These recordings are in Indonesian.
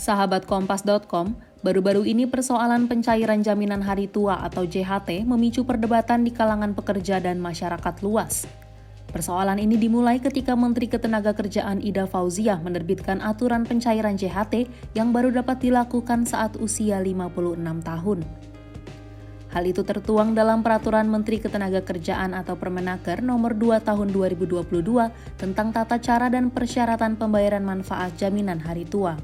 Sahabat Kompas.com, baru-baru ini persoalan pencairan jaminan hari tua atau JHT memicu perdebatan di kalangan pekerja dan masyarakat luas. Persoalan ini dimulai ketika Menteri Ketenagakerjaan Ida Fauziah menerbitkan aturan pencairan JHT yang baru dapat dilakukan saat usia 56 tahun. Hal itu tertuang dalam Peraturan Menteri Ketenagakerjaan atau Permenaker Nomor 2 Tahun 2022 tentang tata cara dan persyaratan pembayaran manfaat jaminan hari tua.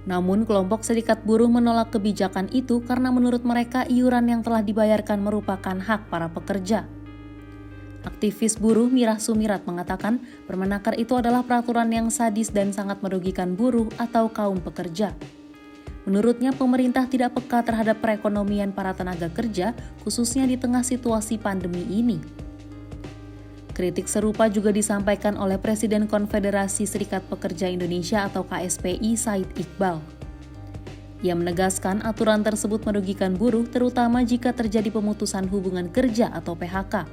Namun, kelompok serikat buruh menolak kebijakan itu karena menurut mereka iuran yang telah dibayarkan merupakan hak para pekerja. Aktivis buruh Mirah Sumirat mengatakan Permenaker itu adalah peraturan yang sadis dan sangat merugikan buruh atau kaum pekerja. Menurutnya, pemerintah tidak peka terhadap perekonomian para tenaga kerja, khususnya di tengah situasi pandemi ini. Kritik serupa juga disampaikan oleh Presiden Konfederasi Serikat Pekerja Indonesia atau KSPI Said Iqbal. Ia menegaskan aturan tersebut merugikan buruh terutama jika terjadi pemutusan hubungan kerja atau PHK.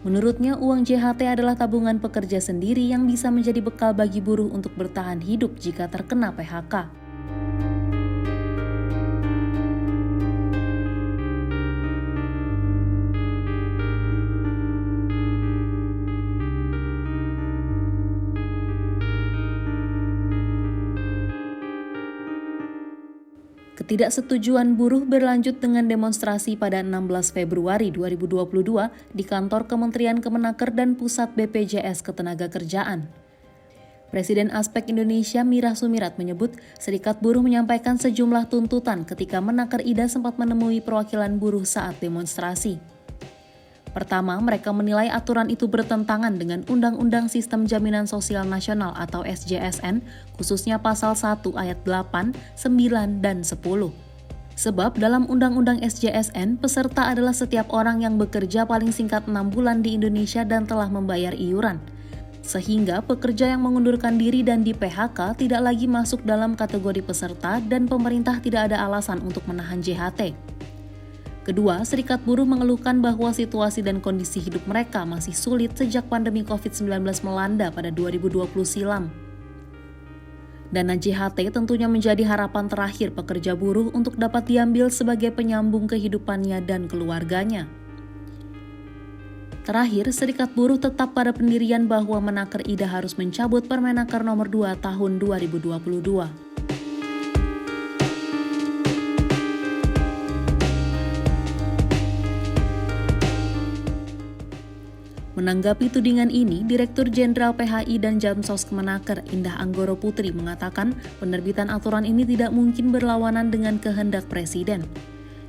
Menurutnya, uang JHT adalah tabungan pekerja sendiri yang bisa menjadi bekal bagi buruh untuk bertahan hidup jika terkena PHK. Ketidaksetujuan buruh berlanjut dengan demonstrasi pada 16 Februari 2022 di kantor Kementerian Kemenaker dan Pusat BPJS Ketenagakerjaan. Presiden Aspek Indonesia Mirah Sumirat menyebut serikat buruh menyampaikan sejumlah tuntutan ketika Menaker Ida sempat menemui perwakilan buruh saat demonstrasi. Pertama, mereka menilai aturan itu bertentangan dengan Undang-Undang Sistem Jaminan Sosial Nasional atau SJSN, khususnya pasal 1 ayat 8, 9, dan 10. Sebab dalam Undang-Undang SJSN, peserta adalah setiap orang yang bekerja paling singkat 6 bulan di Indonesia dan telah membayar iuran. Sehingga pekerja yang mengundurkan diri dan di PHK tidak lagi masuk dalam kategori peserta dan pemerintah tidak ada alasan untuk menahan JHT. Kedua, serikat buruh mengeluhkan bahwa situasi dan kondisi hidup mereka masih sulit sejak pandemi COVID-19 melanda pada 2020 silam. Dana JHT tentunya menjadi harapan terakhir pekerja buruh untuk dapat diambil sebagai penyambung kehidupannya dan keluarganya. Terakhir, serikat buruh tetap pada pendirian bahwa Menaker Ida harus mencabut Permenaker Nomor 2 Tahun 2022. Menanggapi tudingan ini, Direktur Jenderal PHI dan Jamsos Kemenaker Indah Anggoro Putri mengatakan penerbitan aturan ini tidak mungkin berlawanan dengan kehendak Presiden.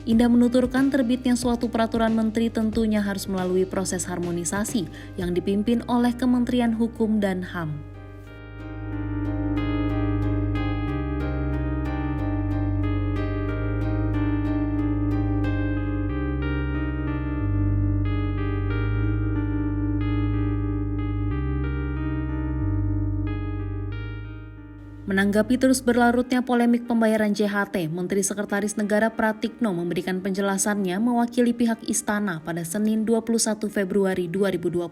Indah menuturkan terbitnya suatu peraturan menteri tentunya harus melalui proses harmonisasi yang dipimpin oleh Kementerian Hukum dan HAM. Menanggapi terus berlarutnya polemik pembayaran JHT, Menteri Sekretaris Negara Pratikno memberikan penjelasannya mewakili pihak Istana pada Senin 21 Februari 2022.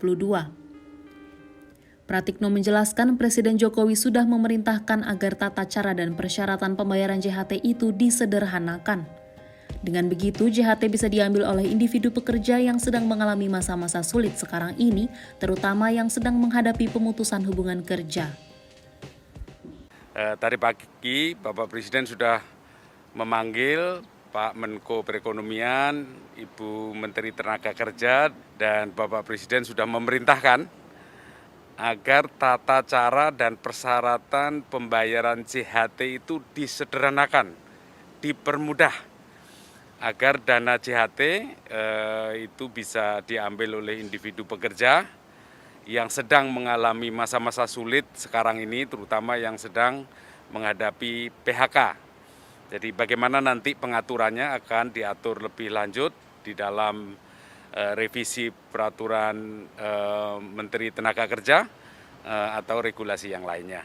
Pratikno menjelaskan Presiden Jokowi sudah memerintahkan agar tata cara dan persyaratan pembayaran JHT itu disederhanakan. Dengan begitu, JHT bisa diambil oleh individu pekerja yang sedang mengalami masa-masa sulit sekarang ini, terutama yang sedang menghadapi pemutusan hubungan kerja. Tadi pagi Bapak Presiden sudah memanggil Pak Menko Perekonomian, Ibu Menteri Tenaga Kerja, dan Bapak Presiden sudah memerintahkan agar tata cara dan persyaratan pembayaran JHT itu disederhanakan, dipermudah, agar dana JHT itu bisa diambil oleh individu pekerja yang sedang mengalami masa-masa sulit sekarang ini, terutama yang sedang menghadapi PHK. Jadi bagaimana nanti pengaturannya akan diatur lebih lanjut di dalam revisi peraturan Menteri Tenaga Kerja atau regulasi yang lainnya.